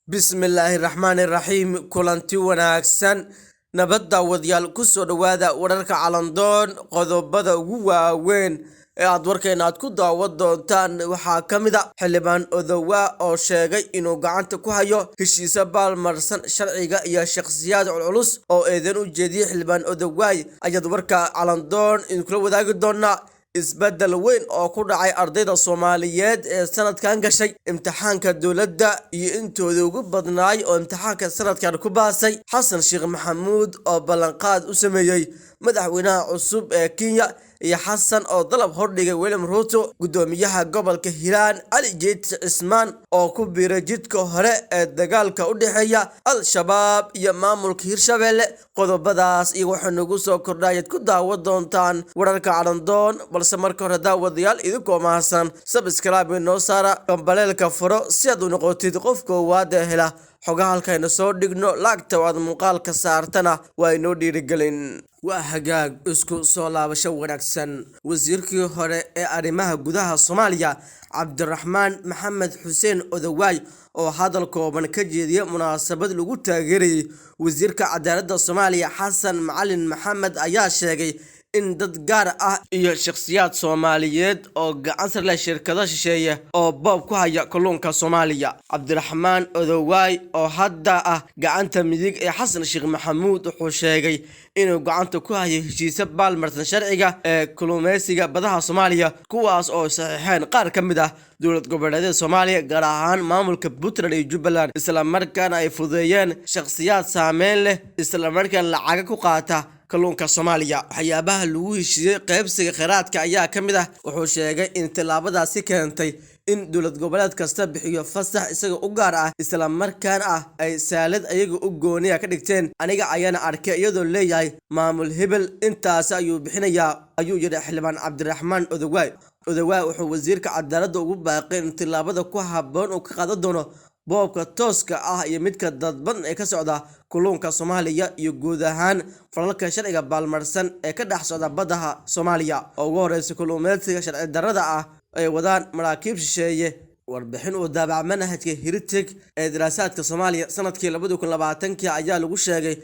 Bismillahirrahmanirrahiim. Kulanti wanaagsan. Nabadda wadayaal ku soo dhawaada wararka calandoon qodobada ugu waaweyn ee aad warkeena aad ku daawan doontaan waxaa ka mid ah xildhibaan Odowa oo sheegay inuu gacanta ku hayo heshiisa baalmarsan sharciga iyo shakhsiyaad culus oo eedan u jeediyay xildhibaan Odowa ayaad warka calandoon in kula wadaagi doonaa isbedel weyn oo ku dhacay ardayda Soomaaliyeed ee sanadkan gashay imtixaanka dawladda iyo intooda ugu badnaay oo imtixaanka sanadkan ku baasay Xasan Sheekh Maxamuud oo ballanqaad u sameeyay madaxweynaha cusub ee Kenya iyo Xasan oo dalab hordhigay William Ruto gudoomiyaha gobolka Hiiraan Ali Jeet Ismaan oo ku biiray jidka hore ee dagaalka u dhaxeeya Al-Shabaab iyo maamulka Hirshabelle qodobadaas iyo waxa nagu soo kordhay ku daawan doontaan wararka calandoon balse marka hore daawadayaal idinku mahadsan subscribe noo saara gambaleelka furo si aad u noqotid qof koowaad ee hela xogaha halkayna soo dhigno laagta waad muuqaalka saartana waa inoo dhiirigelin waa hagaag isku soo laabasho wanaagsan wasiirkii hore ee arrimaha gudaha Soomaaliya Cabdiraxmaan Maxamed Xuseen Odowaay oo hadal kooban ka jeediyay munaasabad lagu taageeray wasiirka cadaaladda Soomaaliya Xasan Macalin Maxamed ayaa sheegay in dad gaar ah iyo shakhsiyaad Soomaaliyeed oo gacan sar leh shirkado shisheeye oo boob ku haya kalluunka Soomaaliya Cabdiraxmaan Odowaay oo hadda ah gacanta midig ee Xasan Sheekh Maxamuud wuxuu sheegay inuu gacanta ku hayo heshiisa baalmarsan sharciga ee kalluumeysiga badaha Soomaaliya kuwaas oo saxiixeen qaar ka mid ah dowlad goboleedyada Soomaaliya gaar ahaan maamulka Puntland iyo Jubbaland isla markaana ay fududeeyeen shakhsiyaad saameyn leh isla markaana lacag ku qaata kalluunka Soomaaliya waxyaabaha lagu heshiiyay qaybsiga kheyraadka ayaa ka mid ah wuxuu sheegay in tilaabadaasi keentay in dowlad goboleed kasta bixiyo fasax isaga u gaar ah isla markaana ay saalad ayaga u gooniya ka dhigteen aniga ayana arkay iyadoo leeyahay maamul hebel intaas ayuu bixinayaa ayuu yiri xildhibaan Cabdiraxmaan Odowaay wuxuu wasiirka cadaaladda ugu baaqay in tilaabada ku habboon uu ka qaadan doono boobka tooska ah iyo midka dadban ee ka socda kalluunka Soomaaliya iyo guud ahaan falalka sharciga baalmarsan ee ka dhex socda badaha Soomaaliya oo ugu horeysa kalluumeysiga sharci darrada ah ay wadaan maraakiib shisheeye warbixin uu daabacay manhajka Heritage ee daraasaadka Soomaaliya sanadkii 2020 ayaa lagu sheegay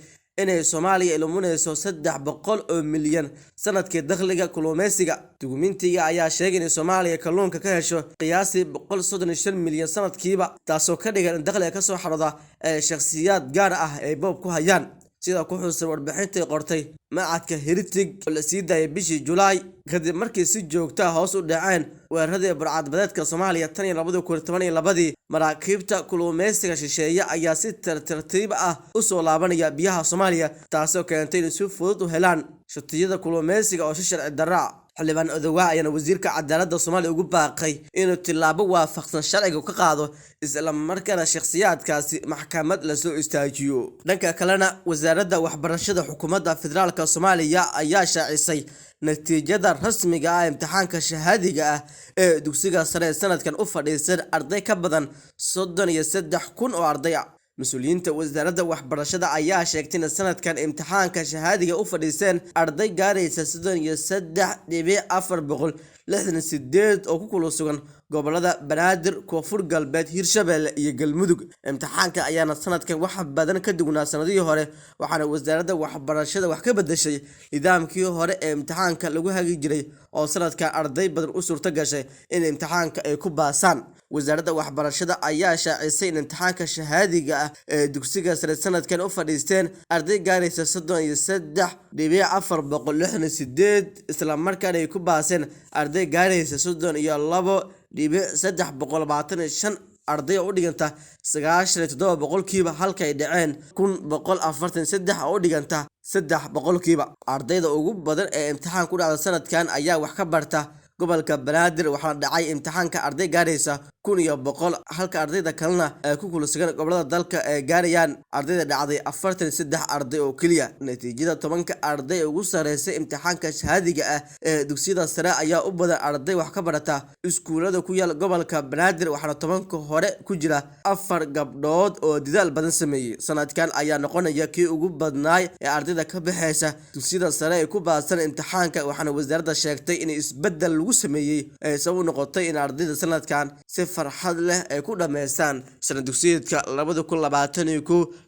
inay Soomaaliya ilaalinayso 300 oo milyan sanadkii dakhliga kalluumeysiga dukumentiga ayaa sheegay in Soomaaliya kalluunka ka hesho qiyaasii 135 milyan sanadkiiba taasoo ka dhigan in dakhliga ka soo xarooda ee shakhsiyaad gaar ah ay boob ku hayaan sida ku xusan warbixintii qortay macadka Heritage oo la sii daayay bishii July kadib markii si joogto ah hoos u dhaceen weeraradii burcadbadeedka Soomaaliya tan iyo 2012 maraakiibta kalluumeysiga shisheeye ayaa si tartiib ah u soo laabanaya biyaha Soomaaliya taasoo keentay in si fudud u helaan shatiyada kalluumeysiga oo si sharci darro ah xildhibaan Odowaay ayaa wasiirka cadaaladda Soomaaliya ugu baaqay inuu tilaabo waafaqsan sharciga ka qaado isla markaana shakhsiyaadkaasi maxkamad la soo istaajiyo dhanka kalena wasaaradda waxbarashada xukuumadda federaalka Soomaaliya ayaa shaacisay natiijada rasmiga ah imtixaanka shahaadiga ah ee dugsiga sare sanadkan u fadhiisan arday ka badan 33,000 oo arday ah مسؤولينta wasaaradda waxbarashada ayaa sheegtay in sanadkan imtixaanka shahaadiga u fadhiisteen arday gaaraysa 33,468 oo ku kala sugan gobolada Banaadir, Koonfur Galbeed, Hirshabelle iyo Galmudug imtixaanka ayaana sanadkan wax badan ka duwanaa sanadihii hore waxaana wasaaradda waxbarashada wax ka bedeshay nidaamkii hore ee imtixaanka lagu hagi jiray oo sanadkan arday badan u suurta gashay in imtixaanka ay ku baasaan wasaaradda waxbarashada ayaa shaacisay in imtixaanka shahaadiga ah ee dugsiga sare sanadkan u fadhiisteen arday gaaraysa 33,468 isla markaana ay ku baaseen arday gaaraysa 32,325 arday oo u dhiganta 97% halka ay dhaceen 1,143 oo u dhiganta 3% ardayda ugu badan ee imtixaan ku dhacda sanadkan ayaa wax ka barta gobolka Banaadir waxaa dhacay imtixaanka arday gaaraysa 1,100 halka ardayda kalena ay ku kala sugan gobolada dalka ay gaarayaan ardayda dhacday 43 arday oo kaliya natiijada 10 arday ugu sareysay imtixaanka shahaadiga ah ee dugsiyada sare ayaa u badan arday wax ka barata iskuulada ku yaal gobolka Banaadir waxaana 10 hore ku jira 4 gabdhood oo dadaal badan sameeyay sanadkan ayaa noqonaya kii ugu badnaay ee ardayda ka baxaysa dugsiyada sare ee ku baasan imtixaanka waxaana wasaaradda sheegtay in isbedel lagu sameeyay ay sabab noqotay in ardayda sanadkan si farxad leh ay ku dhameystaan sanad dugsiyeedka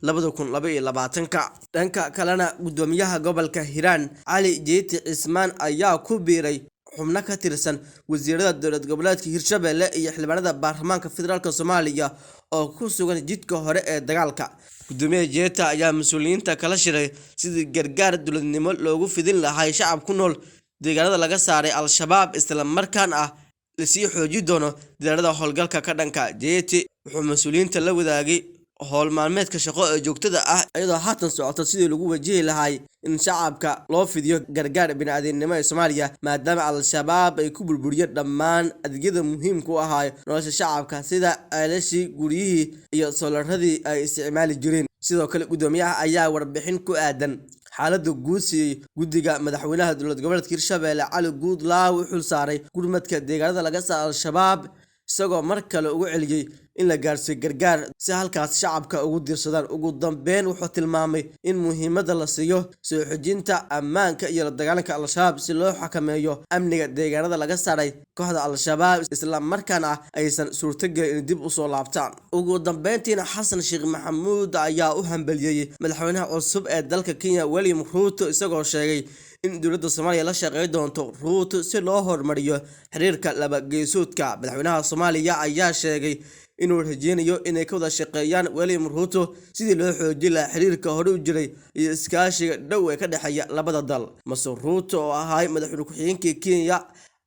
2021-2022. Dhanka kalena gudoomiyaha gobolka Hiiraan Cali Jeyti Cismaan ayaa ku biiray xubno ka tirsan wasiirada dowlad goboleedka Hirshabelle iyo xildhibaanada baarlamaanka federaalka Soomaaliya oo ku sugan jidka hore ee dagaalka. Gudoomiyaha Jeyti ayaa mas'uuliyiinta kala shiray sidii gargaar dowladnimo loogu fidin lahaa shacab ku nool deegaanada laga saaray Al-Shabaab, isla markaana la sii xoojin doono dadaalada howlgalka ka dhanka Jeyti. Wuxuu mas'uuliyiinta la wadaagay howl maalmeedka shaqo ee joogtada ah iyadoo haatan socoto sidii lagu wajihi lahaa in shacabka loo fidiyo gargaar bini'aadantinimo ee Soomaaliya, maadaama Al-Shabaab ay ku burburiyeen dhammaan adeegyada muhiimka u ahaa nolosha shacabka sida ceelashii, guryihii iyo soolarradii ay isticmaali jireen. Sidoo kale gudoomiyaha ayaa warbixin ku aadan xaaladda guud siiyay guddiga madaxweynaha dowlad goboleedka Hirshabelle Cali Guudlaaw u xil saaray gurmadka deegaanada laga saaray Al-Shabaab, isagoo mar kale ugu celiyay in la gaarsiiyo gargaar si halkaas shacabka ugu diirsadaan. Ugu dambeyn wuxuu tilmaamay in muhiimadda la siiyo soo xoojinta ammaanka iyo la dagaalanka Al-Shabaab si loo xakameeyo amniga deegaanada laga saaray kooxda Al-Shabaab, isla markaana aysan suurtagelin in dib u soo laabtaan. Ugu dambeyntiina Xasan Sheekh Maxamuud ayaa u hambalyeeyay madaxweynaha cusub ee dalka Kenya William Ruto, isagoo sheegay in dowladda Soomaaliya la shaqeyn doonto Ruto si loo horumariyo xiriirka laba geesoodka. Madaxweynaha Soomaaliya ayaa sheegay inuu rajeynayo inay ka wada shaqeeyaan William Ruto sidii loo xoojin lahaa xiriirka hore u jiray iyo iskaashiga dhow ee ka dhexeeya labada dal. Mas'uul Ruto oo ahaa madaxweyne ku-xigeenka Kenya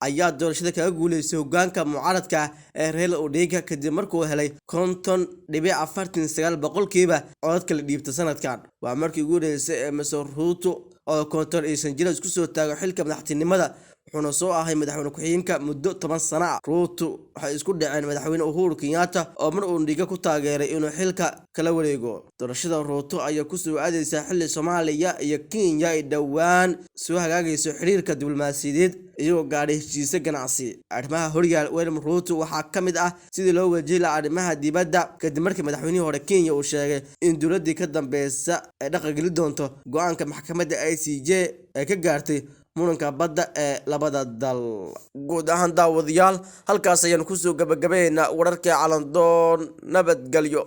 ayaa doorashada kaga guuleystay hoggaanka mucaaradka ee Raila Odinga kadib markuu helay 50.49% codadka la dhiibtay sanadkan. Waa markii ugu horeysay ee Mas'uul Ruto oo 50 jir isku soo taago xilka madaxtinimada, wuxuuna soo ahay madaxweyne ku-xigeenka muddo 10 sano ah. Ruto waxay isku dhaceen madaxweyne Uhuru Kenyatta oo mar uu Odinga ku taageeray inuu xilka kala wareego. Doorashada Ruto ayaa ku soo aadaysa xilli Soomaaliya iyo Kenya ay dhawaan soo hagaagayso xiriirka diblomaasiyadeed iyagoo gaadhay heshiisyo ganacsi. Arrimaha horyaal William Ruto waxaa ka mid ah sidii loo wajihi lahaa arrimaha dibadda kadib markii madaxweynihii hore Kenya uu sheegay in dowladdii ka dambeysa ay dhaqangeli doonto go'aanka maxkamadda ICJ ee ka gaartay muranka badda ee labada dal. Guud ahaan daawadayaal halkaas ayaan ku soo gabagabeynaa wararka Calandoon. Nabadgelyo.